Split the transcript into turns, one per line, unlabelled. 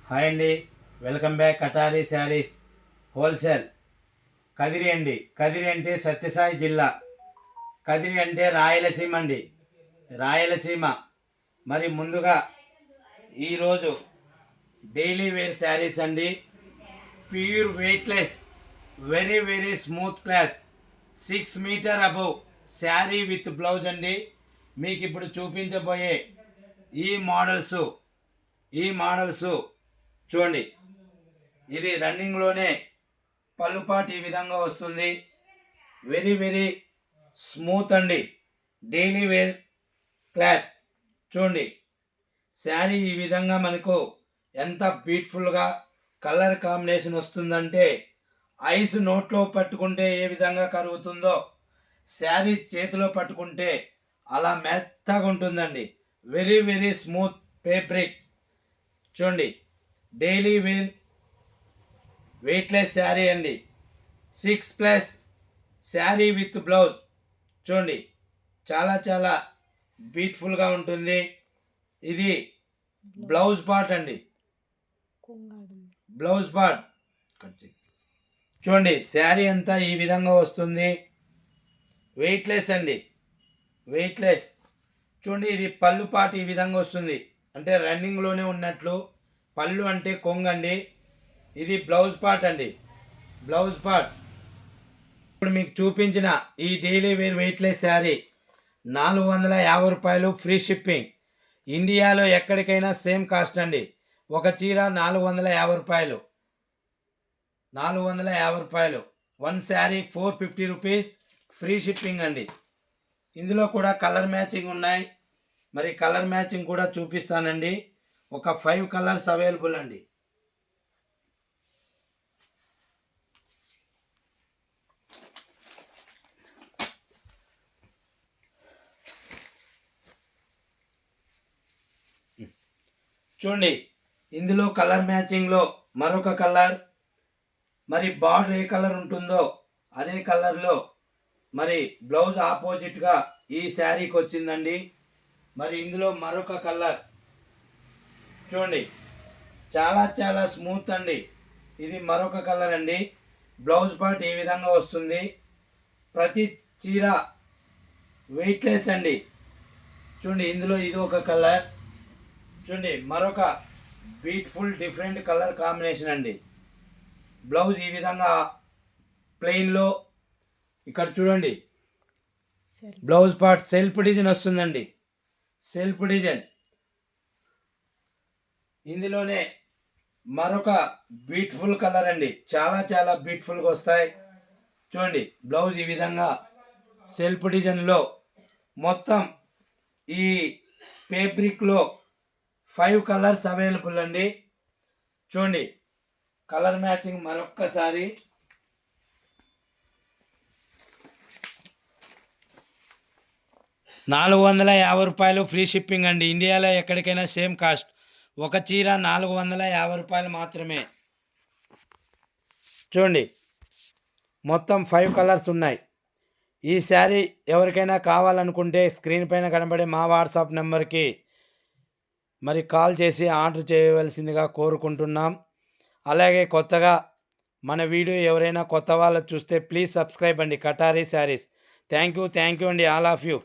Hi అండి, welcome back. కటారీ saris wholesale. Kadiri అండి. కదిరి అంటే సత్యసాయి జిల్లా. కదిరి అంటే రాయలసీమ అండి, రాయలసీమ. మరి ముందుగా ఈరోజు డైలీ వేర్ శారీస్ అండి. Pure weightless, very very smooth cloth, 6 metre above saree with blouse అండి. మీకు ఇప్పుడు చూపించబోయే ఈ మోడల్స్ చూడండి. ఇది రన్నింగ్లోనే పళ్ళుపాటు ఈ విధంగా వస్తుంది. వెరీ వెరీ స్మూత్ అండి, డైలీ వేర్ క్లాత్. చూడండి, శారీ ఈ విధంగా మనకు ఎంత బ్యూటిఫుల్గా కలర్ కాంబినేషన్ వస్తుందంటే, ఐస్ నోట్లో పట్టుకుంటే ఏ విధంగా కరుగుతుందో శారీ చేతిలో పట్టుకుంటే అలా మెత్తగా ఉంటుందండి. Very very smooth fabric. చూడండి, డైలీ వేర్ వెయిట్లెస్ శారీ అండి. 6+ శారీ విత్ బ్లౌజ్. చూడండి, చాలా చాలా బ్యూటిఫుల్గా ఉంటుంది. ఇది బ్లౌజ్ పార్ట్ అండి, బ్లౌజ్ పార్ట్. చూడండి, శారీ అంతా ఈ విధంగా వస్తుంది. వెయిట్లెస్ అండి, వెయిట్లెస్. చూడండి, ఇది పళ్ళు పార్ట్ ఈ విధంగా వస్తుంది, అంటే రన్నింగ్లోనే ఉన్నట్లు. పళ్ళు అంటే కొంగండి. ఇది బ్లౌజ్ పార్ట్ అండి, బ్లౌజ్ పార్ట్. ఇప్పుడు మీకు చూపించిన ఈ డైలీ వేర్ వెయిట్లెస్ శారీ 450 రూపాయలు, ఫ్రీ షిప్పింగ్. ఇండియాలో ఎక్కడికైనా సేమ్ కాస్ట్ అండి. ఒక చీర 450 రూపాయలు, 450 రూపాయలు. 1 శారీ 450 రూపీస్, ఫ్రీ షిప్పింగ్ అండి. ఇందులో కూడా కలర్ మ్యాచింగ్ ఉన్నాయి. మరి కలర్ మ్యాచింగ్ కూడా చూపిస్తానండి. ఒక 5 కలర్స్ అవైలబుల్ అండి. చూడండి, ఇందులో కలర్ మ్యాచింగ్లో మరొక కలర్, మరి బార్డర్ ఏ కలర్ ఉంటుందో అదే కలర్లో మరి బ్లౌజ్ ఆపోజిట్గా ఈ శారీకి వచ్చిందండి. మరి ఇందులో మరొక కలర్ చూడండి, చాలా చాలా స్మూత్ అండి. ఇది మరొక కలర్ అండి. బ్లౌజ్ పార్ట్ ఈ విధంగా వస్తుంది. ప్రతి చీర వెయిట్లెస్ అండి. చూడండి, ఇందులో ఇది ఒక కలర్. చూడండి, మరొక బ్యూటిఫుల్ డిఫరెంట్ కలర్ కాంబినేషన్ అండి. బ్లౌజ్ ఈ విధంగా ప్లెయిన్లో. ఇక్కడ చూడండి, బ్లౌజ్ పార్ట్ సెల్ఫ్ డిజైన్ వస్తుందండి, సెల్ఫ్ డిజైన్. ఇందులోనే మరొక బ్యూటిఫుల్ కలర్ అండి, చాలా చాలా బ్యూటిఫుల్గా వస్తాయి. చూడండి, బ్లౌజ్ ఈ విధంగా సెల్ఫ్ డిజైన్లో. మొత్తం ఈ ఫ్యాబ్రిక్లో 5 కలర్స్ అవైలబుల్ అండి. చూడండి, కలర్ మ్యాచింగ్ మరొక్కసారి. ₹450 ఫ్రీ షిప్పింగ్ అండి. ఇండియాలో ఎక్కడికైనా సేమ్ కాస్ట్. ఒక చీర ₹450 మాత్రమే. చూడండి, మొత్తం 5 కలర్స్ ఉన్నాయి. ఈ శారీ ఎవరికైనా కావాలనుకుంటే స్క్రీన్ పైన కనబడే మా వాట్సాప్ నెంబర్కి మరి కాల్ చేసి ఆర్డర్ చేయవలసిందిగా కోరుకుంటున్నాం. అలాగే కొత్తగా మన వీడియో ఎవరైనా కొత్త వాళ్ళు చూస్తే ప్లీజ్ సబ్స్క్రైబ్ అండి, కటారీ శారీస్. థ్యాంక్ యూ అండి, ఆల్ ఆఫ్ యూ.